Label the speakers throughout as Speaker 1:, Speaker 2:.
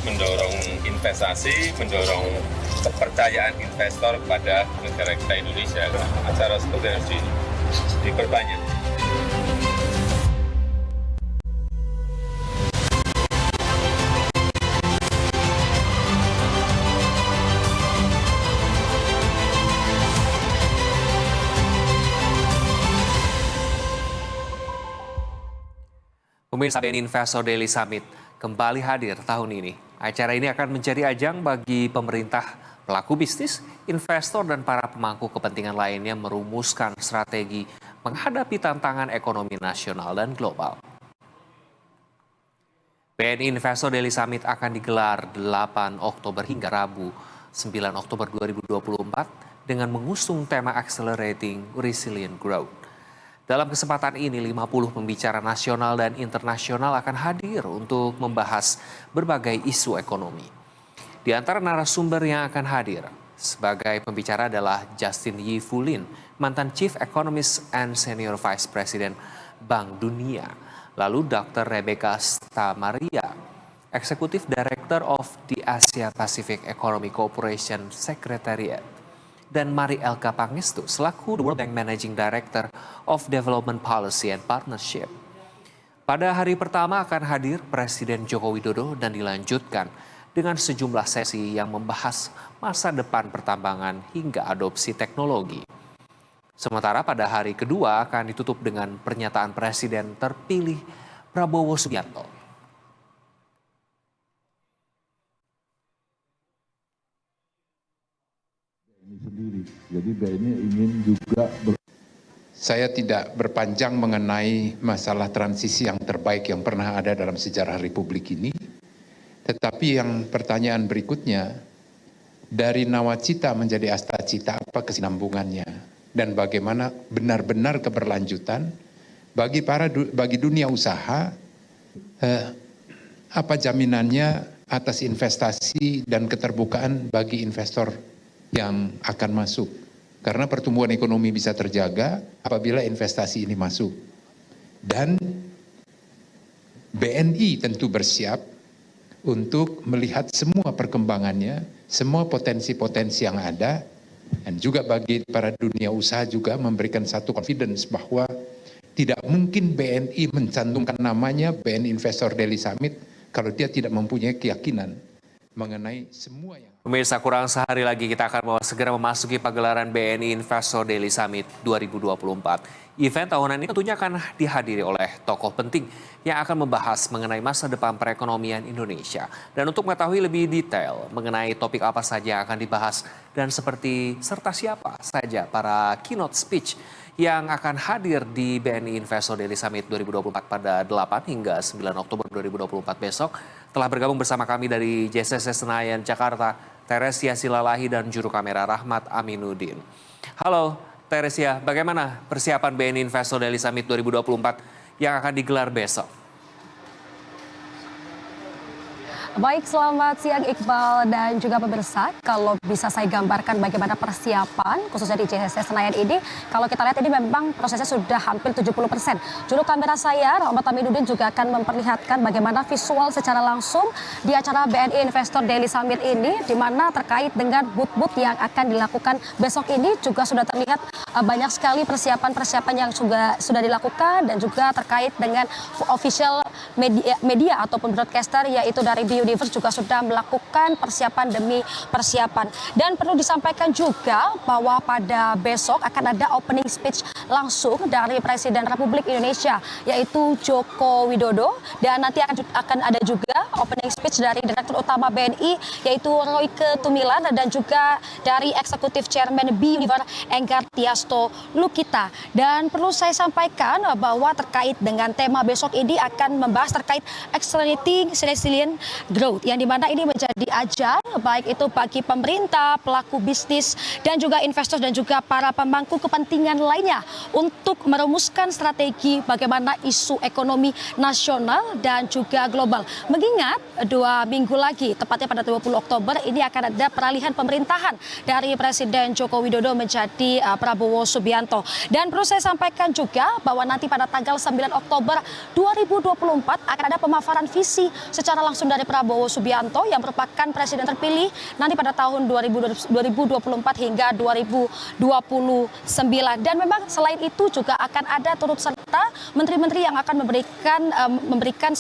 Speaker 1: mendorong investasi, mendorong kepercayaan investor kepada negara kita Indonesia. Acara seperti harus diperbanyak.
Speaker 2: Pemirsa, BNI Investor Daily Summit kembali hadir tahun ini. Acara ini akan menjadi ajang bagi pemerintah, pelaku bisnis, investor, dan para pemangku kepentingan lainnya merumuskan strategi menghadapi tantangan ekonomi nasional dan global. BNI Investor Daily Summit akan digelar 8 Oktober hingga Rabu 9 Oktober 2024 dengan mengusung tema Accelerating Resilient Growth. Dalam kesempatan ini, 50 pembicara nasional dan internasional akan hadir untuk membahas berbagai isu ekonomi. Di antara narasumber yang akan hadir sebagai pembicara adalah Justin Yifulin, mantan Chief Economist and Senior Vice President Bank Dunia. Lalu Dr. Rebecca Stamaria, Executive Director of the Asia Pacific Economic Cooperation Secretariat. Dan Mari Elka Pangestu selaku World Bank Managing Director of Development Policy and Partnership. Pada hari pertama akan hadir Presiden Joko Widodo dan dilanjutkan dengan sejumlah sesi yang membahas masa depan pertambangan hingga adopsi teknologi. Sementara pada hari kedua akan ditutup dengan pernyataan Presiden terpilih Prabowo Subianto.
Speaker 3: Jadi BNI ingin juga
Speaker 4: Saya tidak berpanjang mengenai masalah transisi yang terbaik yang pernah ada dalam sejarah Republik ini. Tetapi yang pertanyaan berikutnya, dari nawacita menjadi astacita, apa kesinambungannya? Dan bagaimana benar-benar keberlanjutan bagi dunia usaha, apa jaminannya atas investasi dan keterbukaan bagi investor yang akan masuk. Karena pertumbuhan ekonomi bisa terjaga apabila investasi ini masuk. Dan BNI tentu bersiap untuk melihat semua perkembangannya, semua potensi-potensi yang ada, dan juga bagi para dunia usaha juga memberikan satu confidence bahwa tidak mungkin BNI mencantumkan namanya BNI Investor Daily Summit kalau dia tidak mempunyai keyakinan mengenai semua yang...
Speaker 2: Pemirsa, kurang sehari lagi kita akan segera memasuki pagelaran BNI Investor Daily Summit 2024. Event tahunan ini tentunya akan dihadiri oleh tokoh penting yang akan membahas mengenai masa depan perekonomian Indonesia. Dan untuk mengetahui lebih detail mengenai topik apa saja yang akan dibahas dan serta siapa saja para keynote speech yang akan hadir di BNI Investor Daily Summit 2024 pada 8 hingga 9 Oktober 2024 besok, telah bergabung bersama kami dari JCC Senayan, Jakarta, Teresia Silalahi dan juru kamera Rahmat Aminuddin. Halo Teresia, bagaimana persiapan BNI Investor Daily Summit 2024 yang akan digelar besok?
Speaker 5: Baik, selamat siang Iqbal dan juga pemirsa. Kalau bisa saya gambarkan bagaimana persiapan khususnya di JCC Senayan ini, kalau kita lihat ini memang prosesnya sudah hampir 70%. Juru kamera saya, Rahmat Aminuddin, juga akan memperlihatkan bagaimana visual secara langsung di acara BNI Investor Daily Summit ini, di mana terkait dengan booth-booth yang akan dilakukan besok ini juga sudah terlihat banyak sekali persiapan-persiapan yang sudah dilakukan, dan juga terkait dengan official media ataupun broadcaster yaitu dari Universe juga sudah melakukan persiapan demi persiapan. Dan perlu disampaikan juga bahwa pada besok akan ada opening speech langsung dari Presiden Republik Indonesia yaitu Joko Widodo, dan nanti akan ada juga opening speech dari Direktur Utama BNI yaitu Royke Tumilan, dan juga dari Eksekutif Chairman Univer Enggar Tiasto Lukita. Dan perlu saya sampaikan bahwa terkait dengan tema besok ini akan membahas terkait Accelerating Resilient Growth, yang dimana ini menjadi ajang baik itu bagi pemerintah, pelaku bisnis, dan juga investor, dan juga para pemangku kepentingan lainnya untuk merumuskan strategi bagaimana isu ekonomi nasional dan juga global. Mengingat 2 minggu lagi, tepatnya pada 20 Oktober, ini akan ada peralihan pemerintahan dari Presiden Joko Widodo menjadi Prabowo Subianto. Dan perlu saya sampaikan juga bahwa nanti pada tanggal 9 Oktober 2024 akan ada pemaparan visi secara langsung dari Prabowo Subianto yang merupakan presiden terpilih nanti pada tahun 2024 hingga 2029. Dan memang selain itu juga akan ada turut serta menteri-menteri yang akan memberikan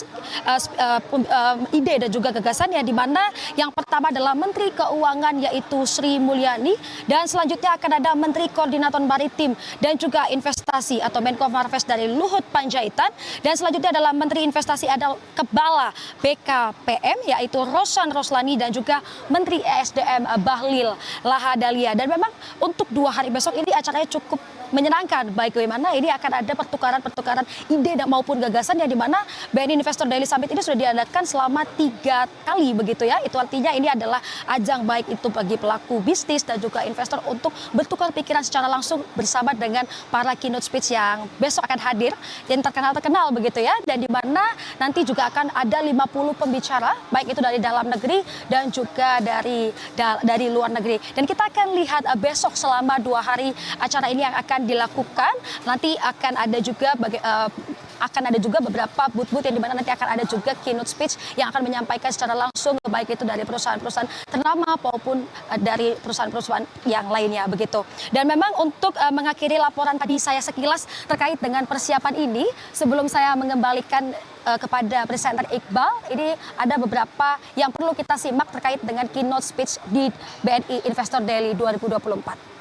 Speaker 5: ide dan juga gagasan, ya, di mana yang pertama adalah Menteri Keuangan yaitu Sri Mulyani, dan selanjutnya akan ada Menteri Koordinator Maritim dan juga Investasi atau Menko Marves dari Luhut Panjaitan, dan selanjutnya adalah Menteri Investasi adalah Kepala BKPM yaitu Rosan Roslani, dan juga Menteri ESDM Bahlil Lahadalia. Dan memang untuk 2 hari besok ini acaranya cukup menyenangkan, baik bagaimana ini akan ada pertukaran ide dan maupun gagasan, yang di mana BNI Investor Daily Summit ini sudah diadakan selama 3 kali begitu, ya. Itu artinya ini adalah ajang baik itu bagi pelaku bisnis dan juga investor untuk bertukar pikiran secara langsung bersama dengan para keynote speech yang besok akan hadir yang terkenal begitu, ya, dan di mana nanti juga akan ada 50 pembicara baik itu dari dalam negeri dan juga dari luar negeri. Dan kita akan lihat besok selama 2 hari acara ini yang akan dilakukan. Nanti akan ada juga beberapa booth-booth yang dimana nanti akan ada juga keynote speech yang akan menyampaikan secara langsung baik itu dari perusahaan-perusahaan ternama maupun dari perusahaan-perusahaan yang lainnya begitu. Dan memang untuk mengakhiri laporan tadi saya sekilas terkait dengan persiapan ini, sebelum saya mengembalikan kepada presenter Iqbal, ini ada beberapa yang perlu kita simak terkait dengan keynote speech di BNI Investor Daily 2024.